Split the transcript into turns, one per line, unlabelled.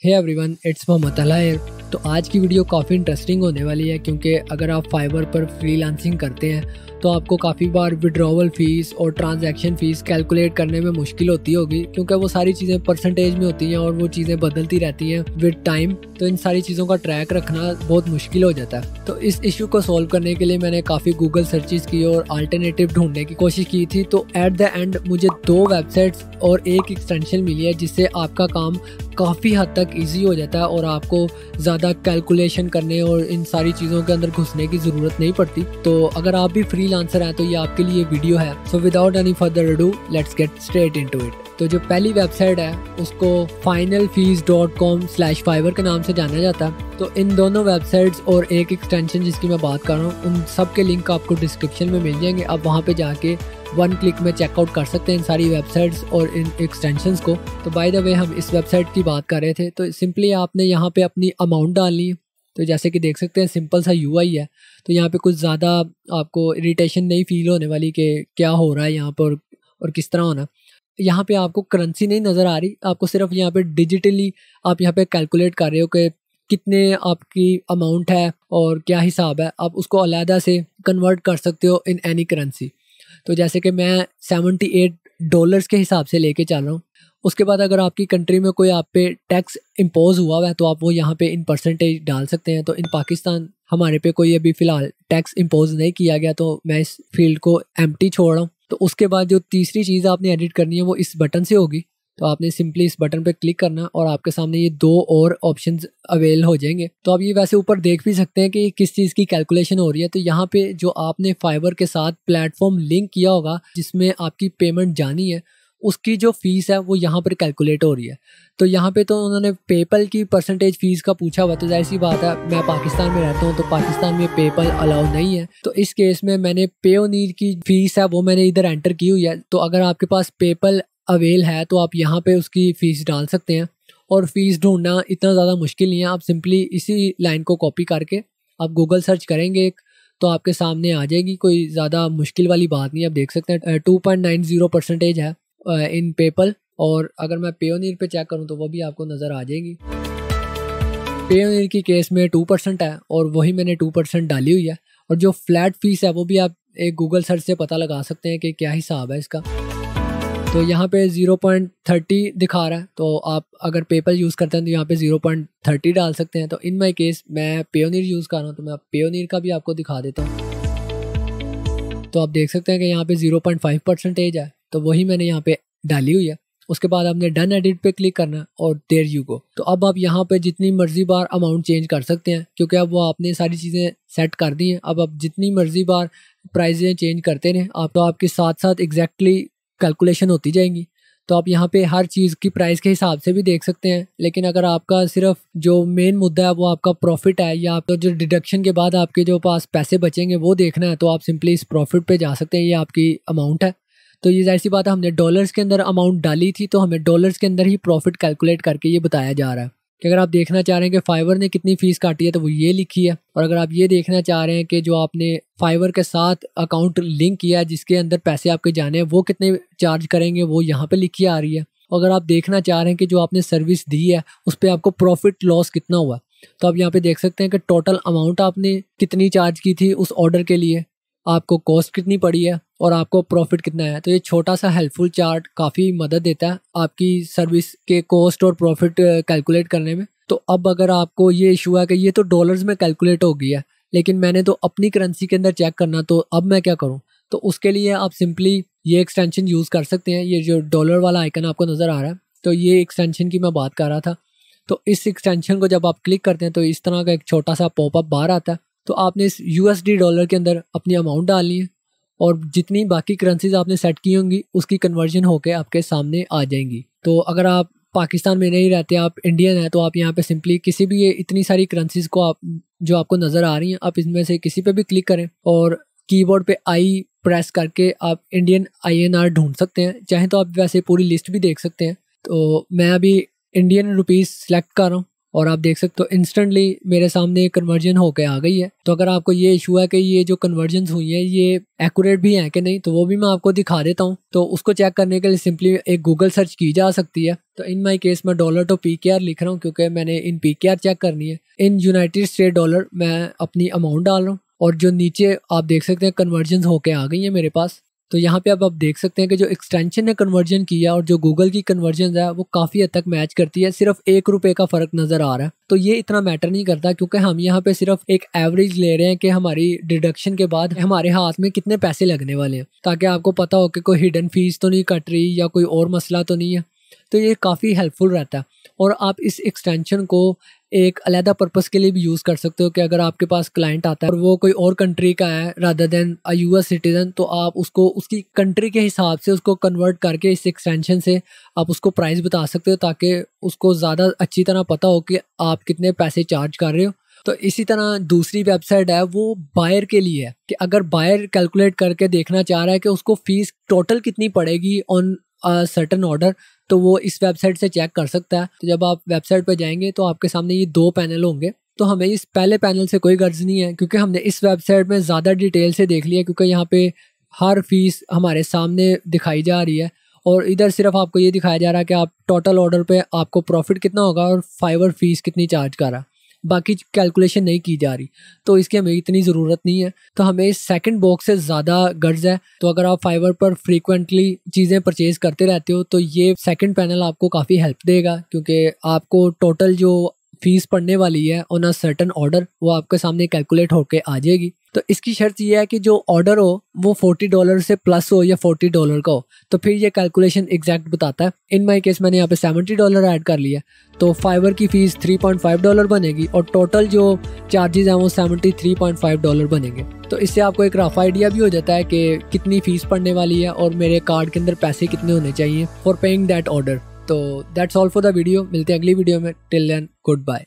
Hey everyone, it's Mohammad अला here. तो आज की वीडियो काफ़ी इंटरेस्टिंग होने वाली है क्योंकि अगर आप फाइवर पर फ्रीलांसिंग करते हैं तो आपको काफ़ी बार विड्रॉवल फ़ीस और ट्रांजैक्शन फ़ीस कैलकुलेट करने में मुश्किल होती होगी क्योंकि वो सारी चीज़ें परसेंटेज में होती हैं और वो चीज़ें बदलती रहती हैं विद टाइम। तो इन सारी चीज़ों का ट्रैक रखना बहुत मुश्किल हो जाता है। तो इस इशू को सॉल्व करने के लिए मैंने काफ़ी गूगल सर्चेस की और अल्टरनेटिव ढूंढने की कोशिश की थी। तो एट द एंड मुझे 2 वेबसाइट्स और एक एक्सटेंशन मिली है जिससे आपका काम काफ़ी हद तक ईजी हो जाता है और आपको ज़्यादा कैलकुलेशन करने और इन सारी चीज़ों के अंदर घुसने की ज़रूरत नहीं पड़ती। तो अगर आप भी फ्रीलांसर हैं तो ये आपके लिए वीडियो है। So without any further ado let's get straight into it. तो जो पहली वेबसाइट है उसको finalfees.com/fiverr के नाम से जाना जाता है। तो इन दोनों वेबसाइट्स और एक एक्सटेंशन जिसकी मैं बात कर रहा हूँ उन सब के लिंक आपको डिस्क्रिप्शन में मिल जाएंगे। आप वहाँ पे जाके 1 क्लिक में चेकआउट कर सकते हैं इन सारी वेबसाइट्स और इन एक्सटेंशंस को। तो बाय द वे हम इस वेबसाइट की बात कर रहे थे। तो सिंपली आपने यहाँ पे अपनी अमाउंट डालनी है। तो जैसे कि देख सकते हैं सिंपल सा यूआई है। तो यहाँ पे कुछ ज़्यादा आपको इरिटेशन नहीं फील होने वाली कि क्या हो रहा है यहाँ पर और किस तरह होना। यहाँ पे आपको करेंसी नहीं नज़र आ रही, आपको सिर्फ यहाँ पे डिजिटली आप यहाँ पे कैलकुलेट कर रहे हो कि कितने आपकी अमाउंट है और क्या हिसाब है। आप उसको अलहदा से कन्वर्ट कर सकते हो इन एनी करेंसी। तो जैसे कि मैं $78 के हिसाब से लेके चल रहा हूँ। उसके बाद अगर आपकी कंट्री में कोई आप पे टैक्स इम्पोज हुआ है तो आप वो यहाँ पे इन परसेंटेज डाल सकते हैं। तो इन पाकिस्तान हमारे पे कोई अभी फ़िलहाल टैक्स इम्पोज नहीं किया गया तो मैं इस फील्ड को एम्प्टी छोड़ रहा हूँ। तो उसके बाद जो तीसरी चीज़ आपने एडिट करनी है वो इस बटन से होगी। तो आपने सिंपली इस बटन पे क्लिक करना और आपके सामने ये 2 और ऑप्शंस अवेल हो जाएंगे। तो आप ये वैसे ऊपर देख भी सकते हैं कि किस चीज़ की कैलकुलेशन हो रही है। तो यहाँ पे जो आपने फाइवर के साथ प्लेटफॉर्म लिंक किया होगा जिसमें आपकी पेमेंट जानी है उसकी जो फीस है वो यहाँ पर कैलकुलेट हो रही है। तो यहाँ पे तो उन्होंने पेपल की परसेंटेज फीस का पूछा हुआ। तो जाहिर सी बात है मैं पाकिस्तान में रहता हूँ तो पाकिस्तान में पेपल अलाउ नहीं है। तो इस केस में मैंने पेयोनीर की फीस है वो मैंने इधर एंटर की हुई है। तो अगर आपके पास पेपल अवेल है तो आप यहाँ पे उसकी फ़ीस डाल सकते हैं और फीस ढूंढना इतना ज़्यादा मुश्किल नहीं है। आप सिंपली इसी लाइन को कॉपी करके आप गूगल सर्च करेंगे तो आपके सामने आ जाएगी। कोई ज़्यादा मुश्किल वाली बात नहीं है। आप देख सकते हैं 2.90% है इन पेपल। और अगर मैं पेयोनीर पे चेक करूँ तो वो भी आपको नज़र आ जाएगी। पेयोनीर की केस में 2% है और वही मैंने 2% डाली हुई है। और जो फ्लैट फीस है वो भी आप एक गूगल सर्च से पता लगा सकते हैं कि क्या हिसाब है इसका। तो यहाँ पे 0.30 दिखा रहा है। तो आप अगर पेपल यूज़ करते हैं तो यहाँ पे 0.30 डाल सकते हैं। तो इन माई केस मैं पेयोनीर यूज़ कर रहा हूँ तो मैं पेयोनीर का भी आपको दिखा देता हूँ। तो आप देख सकते हैं कि यहाँ पे 0.5% है तो वही मैंने यहाँ पे डाली हुई है। उसके बाद आपने डन एडिट पे क्लिक करना और देयर यू गो। तो अब आप यहाँ पे जितनी मर्जी बार अमाउंट चेंज कर सकते हैं क्योंकि अब वो आपने सारी चीज़ें सेट कर दी हैं। अब आप जितनी मर्जी बार प्राइजें चेंज करते रहें आप तो आपके साथ साथ एग्जैक्टली कैलकुलेशन होती जाएंगी। तो आप यहाँ पे हर चीज़ की प्राइस के हिसाब से भी देख सकते हैं। लेकिन अगर आपका सिर्फ जो मेन मुद्दा है वो आपका प्रॉफिट है या आपका जो डिडक्शन के बाद आपके जो पास पैसे बचेंगे वो देखना है तो आप सिंपली इस प्रॉफिट पे जा सकते हैं। ये आपकी अमाउंट है। तो ये जाहिर सी बात है हमने डॉलर्स के अंदर अमाउंट डाली थी तो हमें डॉलर्स के अंदर ही प्रॉफिट कैलकुलेट करके ये बताया जा रहा है कि अगर आप देखना चाह रहे हैं कि फाइवर ने कितनी फ़ीस काटी है तो वो ये लिखी है। और अगर आप ये देखना चाह रहे हैं कि जो आपने फाइवर के साथ अकाउंट लिंक किया है जिसके अंदर पैसे आपके जाने हैं वो कितने चार्ज करेंगे वो यहाँ पे लिखी आ रही है। अगर आप देखना चाह रहे हैं कि जो आपने सर्विस दी है उस पर आपको प्रॉफिट लॉस कितना हुआ तो आप यहाँ पे देख सकते हैं कि टोटल अमाउंट आपने कितनी चार्ज की थी उस ऑर्डर के लिए, आपको कॉस्ट कितनी पड़ी है और आपको प्रॉफिट कितना है। तो ये छोटा सा हेल्पफुल चार्ट काफ़ी मदद देता है आपकी सर्विस के कॉस्ट और प्रॉफिट कैलकुलेट करने में। तो अब अगर आपको ये इशू है कि ये तो डॉलर्स में कैलकुलेट हो गई है लेकिन मैंने तो अपनी करेंसी के अंदर चेक करना, तो अब मैं क्या करूँ। तो उसके लिए आप सिंपली ये एक्सटेंशन यूज़ कर सकते हैं। ये जो डॉलर वाला आइकन आपको नज़र आ रहा है तो ये एक्सटेंशन की मैं बात कर रहा था। तो इस एक्सटेंशन को जब आप क्लिक करते हैं तो इस तरह का एक छोटा सा पॉपअप बार आता है। तो आपने इस USD डॉलर के अंदर अपनी अमाउंट डालनी है और जितनी बाकी करेंसीज आपने सेट की होंगी उसकी कन्वर्जन होकर आपके सामने आ जाएंगी। तो अगर आप पाकिस्तान में नहीं रहते, आप इंडियन हैं, तो आप यहाँ पे सिंपली किसी भी ये इतनी सारी करेंसीज को आप जो आपको नज़र आ रही हैं आप इसमें से किसी पे भी क्लिक करें और कीबोर्ड पे आई प्रेस करके आप इंडियन INR ढूंढ सकते हैं। चाहे तो आप वैसे पूरी लिस्ट भी देख सकते हैं। तो मैं अभी इंडियन रुपीज़ सेलेक्ट कर रहा हूँ और आप देख सकते हो इंस्टेंटली मेरे सामने कन्वर्जन होके आ गई है। तो अगर आपको ये इशू है कि ये जो कन्वर्जन हुई है ये एक्यूरेट भी है कि नहीं, तो वो भी मैं आपको दिखा देता हूँ। तो उसको चेक करने के लिए सिंपली एक गूगल सर्च की जा सकती है। तो इन माई केस मैं डॉलर टू PKR लिख रहा हूँ क्योंकि मैंने इन PKR चेक करनी है। इन यूनाइटेड स्टेट डॉलर मैं अपनी अमाउंट डाल रहा हूँ और जो नीचे आप देख सकते हैं कन्वर्जन होके आ गई है मेरे पास। तो यहाँ पे अब आप देख सकते हैं कि जो एक्सटेंशन ने कन्वर्जन किया और जो गूगल की कन्वर्जन है वो काफ़ी हद तक मैच करती है, सिर्फ ₹1 का फ़र्क नज़र आ रहा है। तो ये इतना मैटर नहीं करता क्योंकि हम यहाँ पे सिर्फ एक एवरेज ले रहे हैं कि हमारी डिडक्शन के बाद हमारे हाथ में कितने पैसे लगने वाले हैं, ताकि आपको पता हो कि कोई हिडन फीस तो नहीं कट रही या कोई और मसला तो नहीं है। तो ये काफ़ी हेल्पफुल रहता है और आप इस एक्सटेंशन को एक अलहदा पर्पस के लिए भी यूज़ कर सकते हो कि अगर आपके पास क्लाइंट आता है और वो कोई और कंट्री का है रादर देन अ US सिटीजन, तो आप उसको उसकी कंट्री के हिसाब से उसको कन्वर्ट करके इस एक्सटेंशन से आप उसको प्राइस बता सकते हो ताकि उसको ज़्यादा अच्छी तरह पता हो कि आप कितने पैसे चार्ज कर रहे हो। तो इसी तरह दूसरी वेबसाइट है वो बायर के लिए है कि अगर बायर कैलकुलेट करके देखना चाह रहा है कि उसको फीस टोटल कितनी पड़ेगी ऑन सर्टेन ऑर्डर, तो वो इस वेबसाइट से चेक कर सकता है। तो जब आप वेबसाइट पर जाएंगे तो आपके सामने ये 2 पैनल होंगे। तो हमें इस पहले पैनल से कोई गर्ज नहीं है क्योंकि हमने इस वेबसाइट में ज़्यादा डिटेल से देख लिया, क्योंकि यहाँ पे हर फीस हमारे सामने दिखाई जा रही है और इधर सिर्फ आपको ये दिखाया जा रहा है कि आप टोटल ऑर्डर पे आपको प्रॉफिट कितना होगा और फाइवर फीस कितनी चार्ज कर रहा है, बाकी कैलकुलेशन नहीं की जा रही। तो इसकी हमें इतनी ज़रूरत नहीं है। तो हमें इस सेकंड बॉक्स से ज़्यादा गर्ज है। तो अगर आप फाइवर पर फ्रीक्वेंटली चीज़ें परचेज करते रहते हो तो ये सेकंड पैनल आपको काफ़ी हेल्प देगा, क्योंकि आपको टोटल जो फीस पड़ने वाली है ऑन अ सर्टेन ऑर्डर वो आपके सामने कैलकुलेट होके आ जाएगी। तो इसकी शर्त ये है कि जो ऑर्डर हो वो $40 से प्लस हो या $40 का हो, तो फिर ये कैलकुलेशन एग्जैक्ट बताता है। इन माई केस मैंने यहाँ पे $70 ऐड कर लिया, तो फाइवर की फ़ीस $3.5 बनेगी और टोटल जो चार्जेस हैं वो $73.5 बनेंगे। तो इससे आपको एक रफ आइडिया भी हो जाता है कि कितनी फ़ीस पड़ने वाली है और मेरे कार्ड के अंदर पैसे कितने होने चाहिए फॉर पेइंग दैट ऑर्डर। तो that's all for the video. मिलते हैं अगली वीडियो में। Till then good bye.